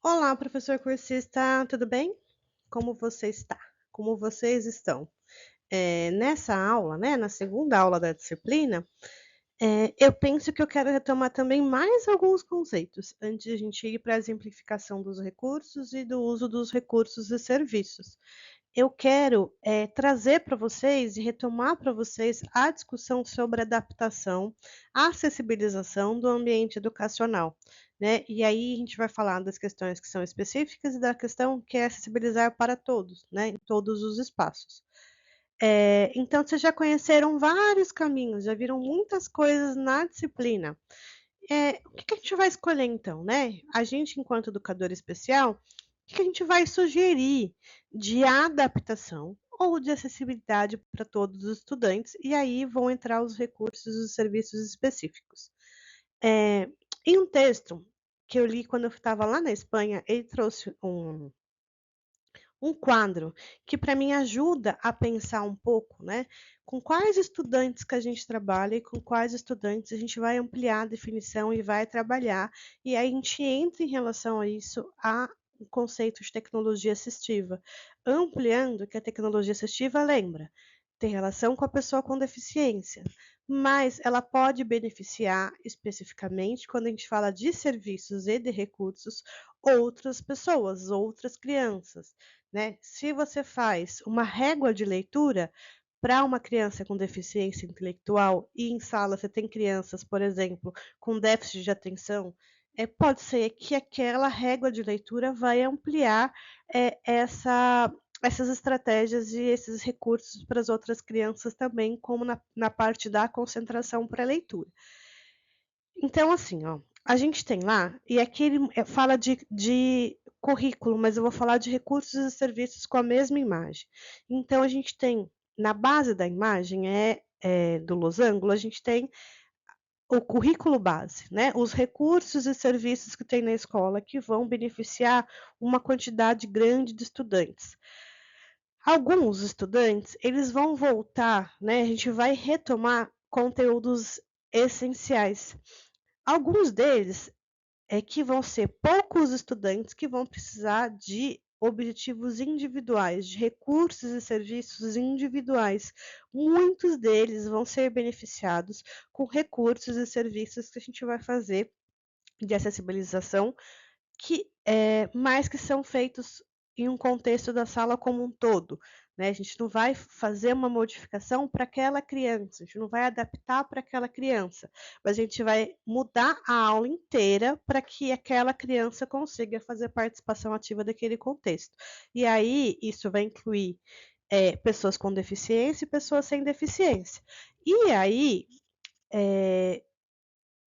Olá, professor cursista, tudo bem? Como você está? Como vocês estão? Nessa aula, né, na segunda aula da disciplina, eu penso que eu quero retomar também mais alguns conceitos, antes de a gente ir para a exemplificação dos recursos e do uso dos recursos e serviços. Eu quero, trazer para vocês e retomar para vocês a discussão sobre adaptação, acessibilização do ambiente educacional, né. E aí a gente vai falar das questões que são específicas e da questão que é acessibilizar para todos, né, em todos os espaços. Então vocês já conheceram vários caminhos, já viram muitas coisas na disciplina. O que que a gente vai escolher então, né? A gente, enquanto educador especial, o que que a gente vai sugerir de adaptação ou de acessibilidade para todos os estudantes, e aí vão entrar os recursos e os serviços específicos. Eh, Em um texto que eu li quando eu estava lá na Espanha, ele trouxe um quadro que para mim ajuda a pensar um pouco, né, com quais estudantes que a gente trabalha e com quais estudantes a gente vai ampliar a definição e vai trabalhar, e aí a gente entra em relação a isso, a o conceito de tecnologia assistiva, ampliando que a tecnologia assistiva lembra, tem relação com a pessoa com deficiência, mas ela pode beneficiar especificamente, quando a gente fala de serviços e de recursos, outras pessoas, outras crianças, né. Se você faz uma régua de leitura para uma criança com deficiência intelectual e em sala você tem crianças, por exemplo, com déficit de atenção, pode ser que aquela régua de leitura vai ampliar, essas estratégias e esses recursos para as outras crianças também, como na parte da concentração para leitura. Então, assim, ó, a gente tem lá, e aqui ele fala de currículo, mas eu vou falar de recursos e serviços com a mesma imagem. Então, a gente tem, na base da imagem, do losango, a gente tem o currículo base, né? Os recursos e serviços que tem na escola que vão beneficiar uma quantidade grande de estudantes. Alguns estudantes, eles vão voltar, né? A gente vai retomar conteúdos essenciais. Alguns deles que vão ser poucos estudantes que vão precisar de objetivos individuais, de recursos e serviços individuais. Muitos deles vão ser beneficiados com recursos e serviços que a gente vai fazer de acessibilização, mas que são feitos em um contexto da sala como um todo, né. A gente não vai fazer uma modificação para aquela criança, a gente não vai adaptar para aquela criança, mas a gente vai mudar a aula inteira para que aquela criança consiga fazer participação ativa daquele contexto. E aí, isso vai incluir, pessoas com deficiência e pessoas sem deficiência. E aí, eh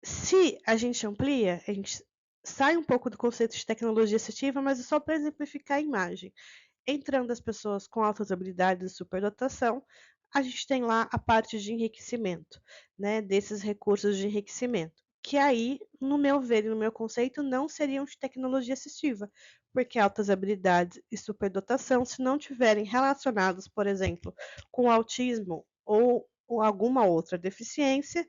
se a gente amplia, a gente sai um pouco do conceito de tecnologia assistiva, mas é só para exemplificar a imagem. Entrando as pessoas com altas habilidades e superdotação, a gente tem lá a parte de enriquecimento, né, desses recursos de enriquecimento, que aí, no meu ver e no meu conceito, não seriam de tecnologia assistiva, porque altas habilidades e superdotação, se não tiverem relacionados, por exemplo, com autismo ou alguma outra deficiência,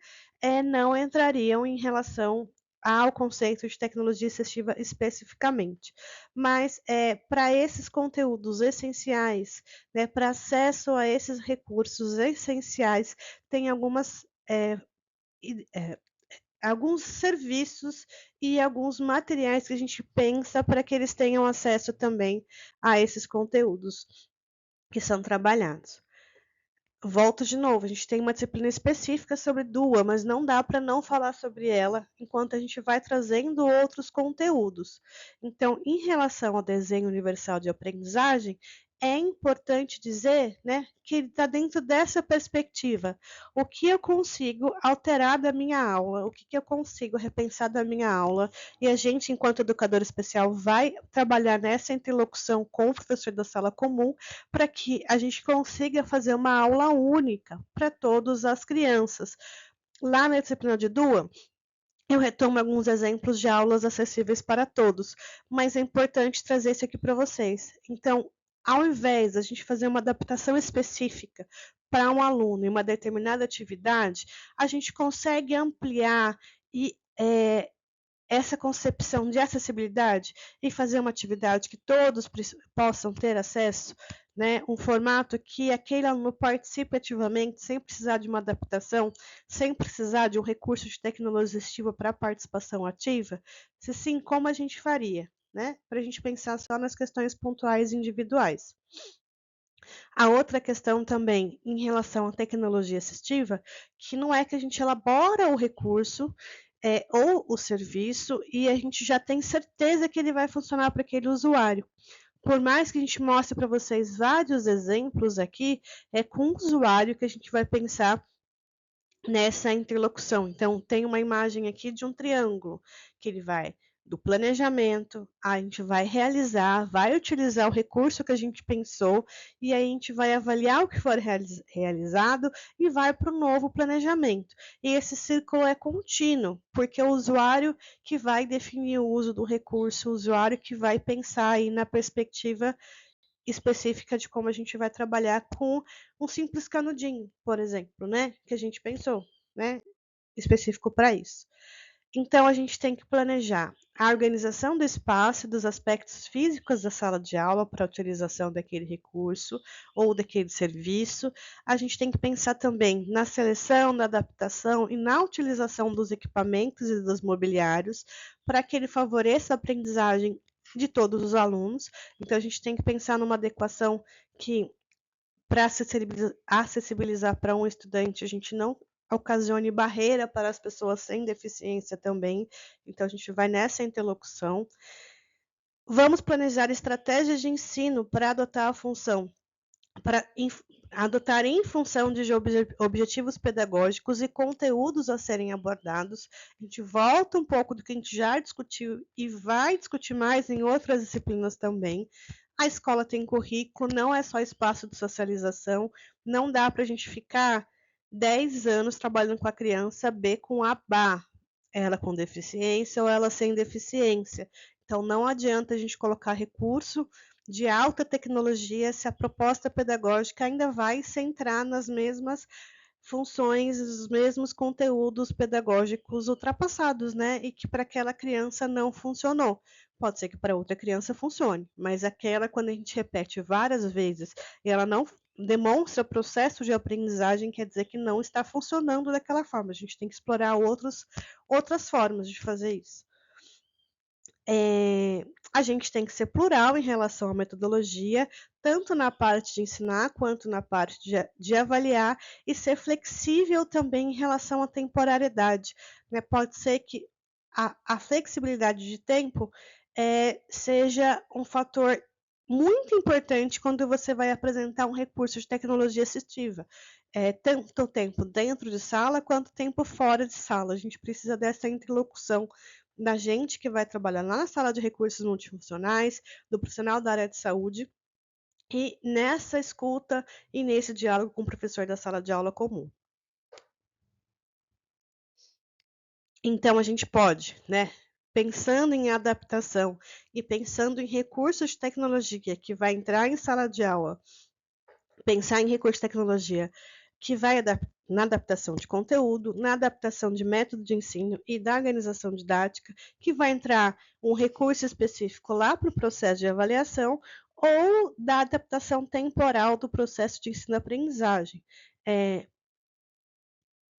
não entrariam em relação ao conceito de tecnologia assistiva especificamente. Mas, para esses conteúdos essenciais, né, para acesso a esses recursos essenciais, tem i eh, alguns serviços e alguns materiais que a gente pensa para que eles tenham acesso também a esses conteúdos que são trabalhados. Volto de novo, a gente tem uma disciplina específica sobre DUA, mas não dá para não falar sobre ela enquanto a gente vai trazendo outros conteúdos. Então, em relação ao desenho universal de aprendizagem, é importante dizer, né, que ele está dentro dessa perspectiva. O que eu consigo alterar da minha aula, o que que eu consigo repensar da minha aula, e a gente, enquanto educador especial, vai trabalhar nessa interlocução com o professor da sala comum para que a gente consiga fazer uma aula única para todas as crianças. Lá na disciplina de DUA, eu retomo alguns exemplos de aulas acessíveis para todos, mas é importante trazer isso aqui para vocês. Então, ao invés da gente fazer uma adaptação específica para um aluno em uma determinada atividade, a gente consegue ampliar e essa concepção de acessibilidade e fazer uma atividade que todos possam ter acesso, né? Um formato que aquele aluno participe ativamente, sem precisar de uma adaptação, sem precisar de um recurso de tecnologia assistiva para participação ativa? Se sim, como a gente faria, né? Para a gente pensar só nas questões pontuais e individuais. A outra questão também, em relação à tecnologia assistiva, que não é que a gente elabora o recurso ou o serviço e a gente já tem certeza que ele vai funcionar para aquele usuário. Por mais que a gente mostre para vocês vários exemplos aqui, é com o usuário que a gente vai pensar nessa interlocução. Então, tem uma imagem aqui de um triângulo, que ele vai do planejamento, a gente vai realizar, vai utilizar o recurso que a gente pensou, e aí a gente vai avaliar o que for realizado e vai para o novo planejamento. E esse círculo é contínuo, porque é o usuário que vai definir o uso do recurso, o usuário que vai pensar aí na perspectiva específica de como a gente vai trabalhar com um simples canudinho, por exemplo, né? Que a gente pensou, né? Específico para isso. Então, a gente tem que planejar a organização do espaço e dos aspectos físicos da sala de aula para a utilização daquele recurso ou daquele serviço. A gente tem que pensar também na seleção, na adaptação e na utilização dos equipamentos e dos mobiliários para que ele favoreça a aprendizagem de todos os alunos. Então, a gente tem que pensar numa adequação que, para acessibilizar para um estudante, a gente não ocasione barreira para as pessoas sem deficiência também. Então, a gente vai nessa interlocução. Vamos planejar estratégias de ensino para adotar a função, para adotar em função de objetivos pedagógicos e conteúdos a serem abordados. A gente volta um pouco do que a gente já discutiu e vai discutir mais em outras disciplinas também. A escola tem currículo, não é só espaço de socialização, não dá para a gente ficar 10 anos trabalhando com a criança B com a BA, ela com deficiência ou ela sem deficiência. Então, não adianta a gente colocar recurso de alta tecnologia se a proposta pedagógica ainda vai centrar nas mesmas funções, os mesmos conteúdos pedagógicos ultrapassados, né? E que para aquela criança não funcionou. Pode ser que para outra criança funcione, mas aquela, quando a gente repete várias vezes e ela não demonstra processo de aprendizagem, quer dizer que não está funcionando daquela forma. A gente tem que explorar outras formas de fazer isso. A gente tem que ser plural em relação à metodologia, tanto na parte de ensinar quanto na parte de avaliar, e ser flexível também em relação à temporalidade, né? Pode ser que a flexibilidade de tempo seja um fator muito importante quando você vai apresentar um recurso de tecnologia assistiva. Tanto tempo dentro de sala quanto tempo fora de sala. A gente precisa dessa interlocução da gente que vai trabalhar lá na sala de recursos multifuncionais, do profissional da área de saúde, e nessa escuta e nesse diálogo com o professor da sala de aula comum. Então, a gente pode, né, pensando em adaptação e pensando em recursos de tecnologia que vai entrar em sala de aula, pensar em recurso de tecnologia que vai na adaptação de conteúdo, na adaptação de método de ensino e da organização didática, que vai entrar um recurso específico lá para o processo de avaliação ou da adaptação temporal do processo de ensino-aprendizagem.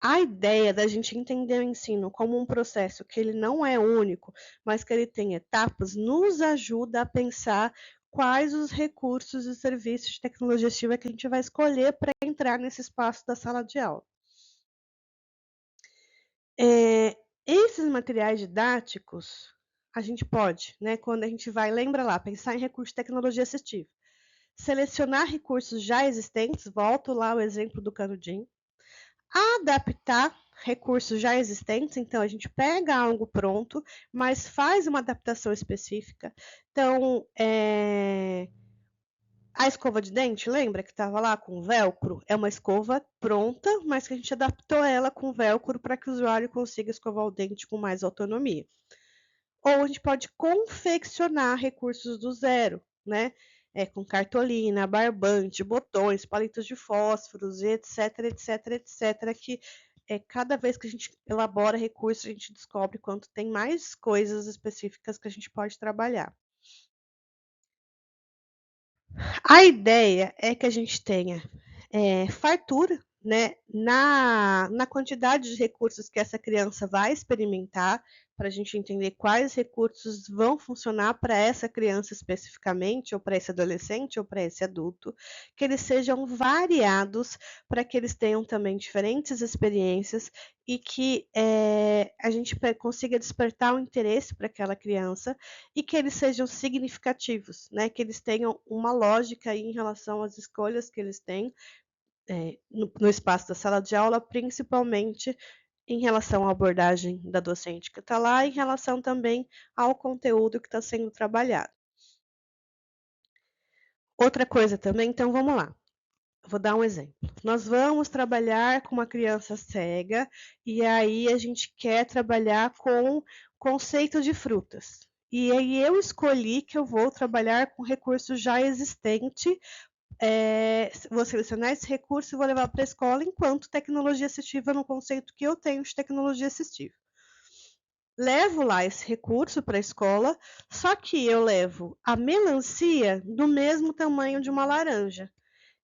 A ideia da gente entender o ensino como um processo que ele não é único, mas que ele tem etapas, nos ajuda a pensar quais os recursos e serviços de tecnologia assistiva que a gente vai escolher para entrar nesse espaço da sala de aula. Esses materiais didáticos, a gente pode, né, quando a gente vai, lembra lá, pensar em recurso de tecnologia assistiva. Selecionar recursos já existentes, volto lá ao exemplo do canudinho. Adaptar recursos já existentes, então a gente pega algo pronto, mas faz uma adaptação específica. Então, a escova de dente, lembra que estava lá com velcro? É uma escova pronta, mas que a gente adaptou ela com velcro para que o usuário consiga escovar o dente com mais autonomia. Ou a gente pode confeccionar recursos do zero, né? Com cartolina, barbante, botões, palitos de fósforos, etc, etc, etc, que cada vez que a gente elabora recurso, a gente descobre quanto tem mais coisas específicas que a gente pode trabalhar. A ideia é que a gente tenha fartura, né, na quantidade de recursos que essa criança vai experimentar, para a gente entender quais recursos vão funcionar para essa criança especificamente, ou para esse adolescente, ou para esse adulto, que eles sejam variados, para que eles tenham também diferentes experiências e que a gente consiga despertar o interesse para aquela criança e que eles sejam significativos, né? Que eles tenham uma lógica aí em relação às escolhas que eles têm no espaço da sala de aula, principalmente em relação à abordagem da docente que está lá, em relação também ao conteúdo que está sendo trabalhado. Outra coisa também, então vamos lá. Vou dar um exemplo. Nós vamos trabalhar com uma criança cega e aí a gente quer trabalhar com conceito de frutas. E aí eu escolhi que eu vou trabalhar com recurso já existente, vou selecionar esse recurso e vou levar para a escola enquanto tecnologia assistiva no conceito que eu tenho de tecnologia assistiva. Levo lá esse recurso para a escola, só que eu levo a melancia do mesmo tamanho de uma laranja.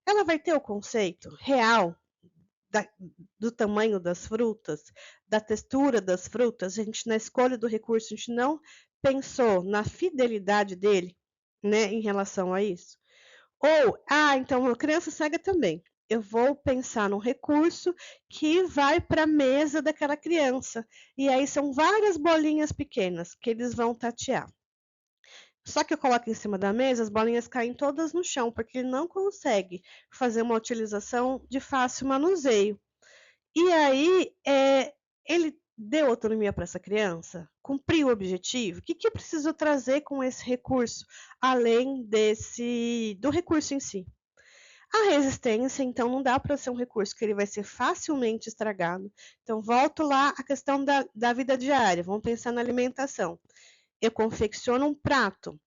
Ela vai ter o conceito real do tamanho das frutas, da textura das frutas. A gente, na escolha do recurso, a gente não pensou na fidelidade dele, né, em relação a isso. Ou, então, a criança cega também. Eu vou pensar num recurso que vai para a mesa daquela criança. E aí são várias bolinhas pequenas que eles vão tatear. Só que eu coloco em cima da mesa, as bolinhas caem todas no chão, porque ele não consegue fazer uma utilização de fácil manuseio. E aí, ele deu autonomia para essa criança? Cumpriu o objetivo? O que eu preciso trazer com esse recurso, além do recurso em si? A resistência, então, não dá para ser um recurso que ele vai ser facilmente estragado. Então, volto lá à questão da vida diária. Vamos pensar na alimentação. Eu confecciono um prato,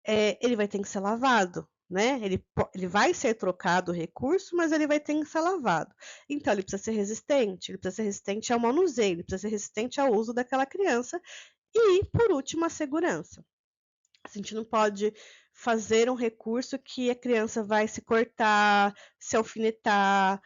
ele vai ter que ser lavado, né? Ele vai ser trocado o recurso, mas ele vai ter que ser lavado. Então, ele precisa ser resistente ao manuseio, ele precisa ser resistente ao uso daquela criança. E, por último, a segurança. A gente não pode fazer um recurso que a criança vai se cortar, se alfinetar,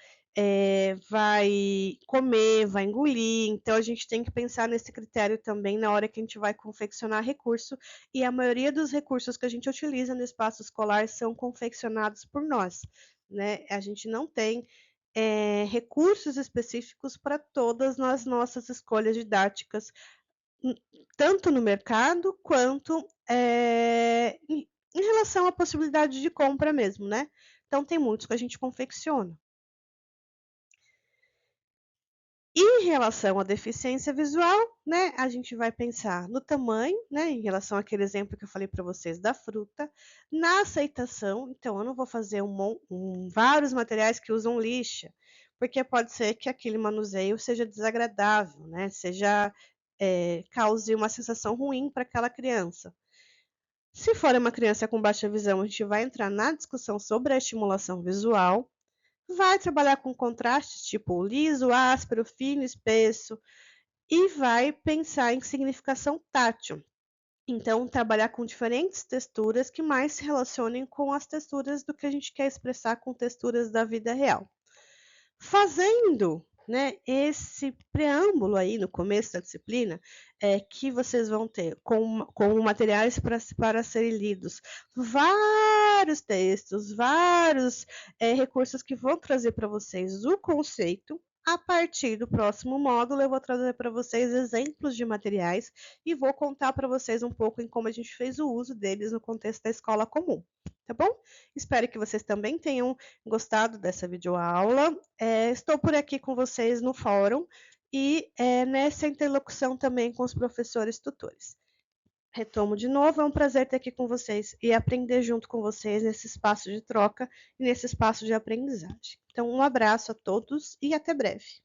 vai comer, vai engolir. Então, a gente tem que pensar nesse critério também na hora que a gente vai confeccionar recurso. E a maioria dos recursos que a gente utiliza no espaço escolar são confeccionados por nós, né? A gente não tem recursos específicos para todas as nossas escolhas didáticas, tanto no mercado quanto em relação à possibilidade de compra mesmo, né? Então, tem muitos que a gente confecciona. Em relação à deficiência visual, né, a gente vai pensar no tamanho, né, em relação àquele exemplo que eu falei para vocês da fruta, na aceitação. Então, eu não vou fazer vários materiais que usam lixa, porque pode ser que aquele manuseio seja desagradável, né, cause uma sensação ruim para aquela criança. Se for uma criança com baixa visão, a gente vai entrar na discussão sobre a estimulação visual, vai trabalhar com contrastes tipo liso, áspero, fino, espesso e vai pensar em significação tátil. Então, trabalhar com diferentes texturas que mais se relacionem com as texturas do que a gente quer expressar com texturas da vida real. Fazendo, né, esse preâmbulo aí no começo da disciplina, que vocês vão ter com materiais para serem lidos, vários textos, vários recursos que vão trazer para vocês o conceito. A partir do próximo módulo, eu vou trazer para vocês exemplos de materiais e vou contar para vocês um pouco em como a gente fez o uso deles no contexto da escola comum, tá bom? Espero que vocês também tenham gostado dessa videoaula. Estou por aqui com vocês no fórum e nessa interlocução também com os professores tutores. Retomo de novo, é um prazer estar aqui com vocês e aprender junto com vocês nesse espaço de troca e nesse espaço de aprendizagem. Então, um abraço a todos e até breve.